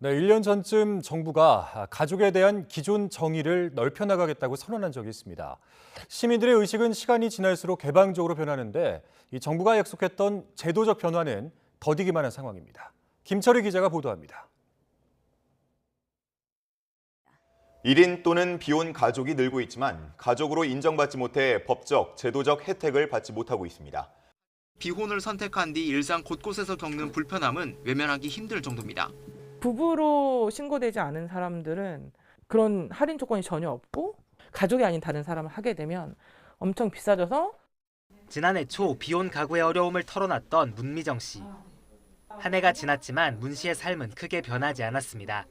네, 1년 전쯤 정부가 가족에 대한 기존 정의를 넓혀 나가겠다고 선언한 적이 있습니다. 시민들의 의식은 시간이 지날수록 개방적으로 변하는데 이 정부가 약속했던 제도적 변화는 더디기만 한 상황입니다. 김철희 기자가 보도합니다. 1인 또는 비혼 가족이 늘고 있지만 가족으로 인정받지 못해 법적, 제도적 혜택을 받지 못하고 있습니다. 비혼을 선택한 뒤 일상 곳곳에서 겪는 불편함은 외면하기 힘들 정도입니다. 부부로 신고되지 않은 사람들은 그런 할인 조건이 전혀 없고 가족이 아닌 다른 사람을 하게 되면 엄청 비싸져서 지난해 초 비혼 가구의 어려움을 털어놨던 문미정 씨. 한 해가 지났지만 문 씨의 삶은 크게 변하지 않았습니다.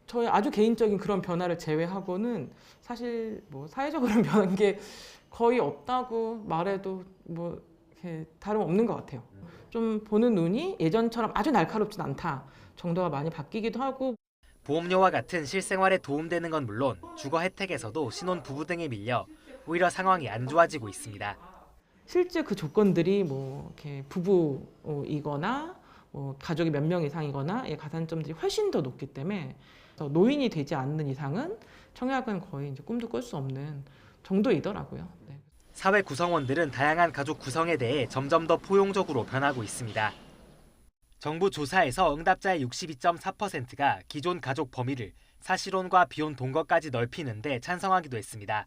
저의 아주 개인적인 그런 변화를 제외하고는 사실 뭐 사회적으로 변한 게 거의 없다고 말해도 뭐 이렇게 다름없는 것 같아요. 좀 보는 눈이 예전처럼 아주 날카롭진 않다 정도가 많이 바뀌기도 하고. 보험료와 같은 실생활에 도움되는 건 물론 주거 혜택에서도 신혼 부부 등에 밀려 오히려 상황이 안 좋아지고 있습니다. 실제 그 조건들이 뭐 이렇게 부부이거나 뭐 가족이 몇 명 이상이거나 의 가산점들이 훨씬 더 높기 때문에 노인이 되지 않는 이상은 청약은 거의 이제 꿈도 꿀 수 없는 정도이더라고요. 네. 사회 구성원들은 다양한 가족 구성에 대해 점점 더 포용적으로 변하고 있습니다. 정부 조사에서 응답자의 62.4%가 기존 가족 범위를 사실혼과 비혼 동거까지 넓히는 데 찬성하기도 했습니다.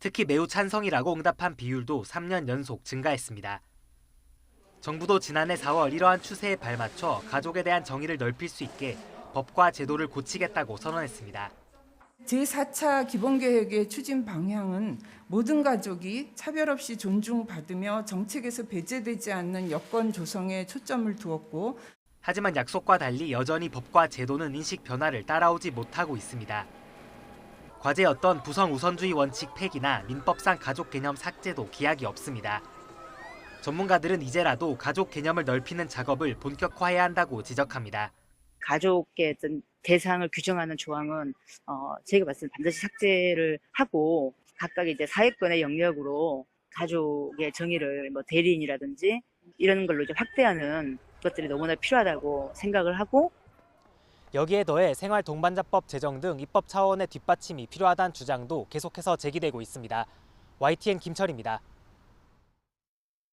특히 매우 찬성이라고 응답한 비율도 3년 연속 증가했습니다. 정부도 지난해 4월 이러한 추세에 발맞춰 가족에 대한 정의를 넓힐 수 있게 법과 제도를 고치겠다고 선언했습니다. 제4차 기본계획의 추진 방향은 모든 가족이 차별 없이 존중받으며 정책에서 배제되지 않는 여건 조성에 초점을 두었고, 하지만 약속과 달리 여전히 법과 제도는 인식 변화를 따라오지 못하고 있습니다. 과제였던 부성 우선주의 원칙 폐기나 민법상 가족 개념 삭제도 기약이 없습니다. 전문가들은 이제라도 가족 개념을 넓히는 작업을 본격화해야 한다고 지적합니다. 가족의 어떤 대상을 규정하는 조항은 제가 봤을 때 반드시 삭제를 하고 각각 이제 사회권의 영역으로 가족의 정의를 뭐 대리인이라든지 이런 걸로 좀 확대하는 것들이 너무나 필요하다고 생각을 하고, 여기에 더해 생활동반자법 제정 등 입법 차원의 뒷받침이 필요하다는 주장도 계속해서 제기되고 있습니다. YTN 김철입니다.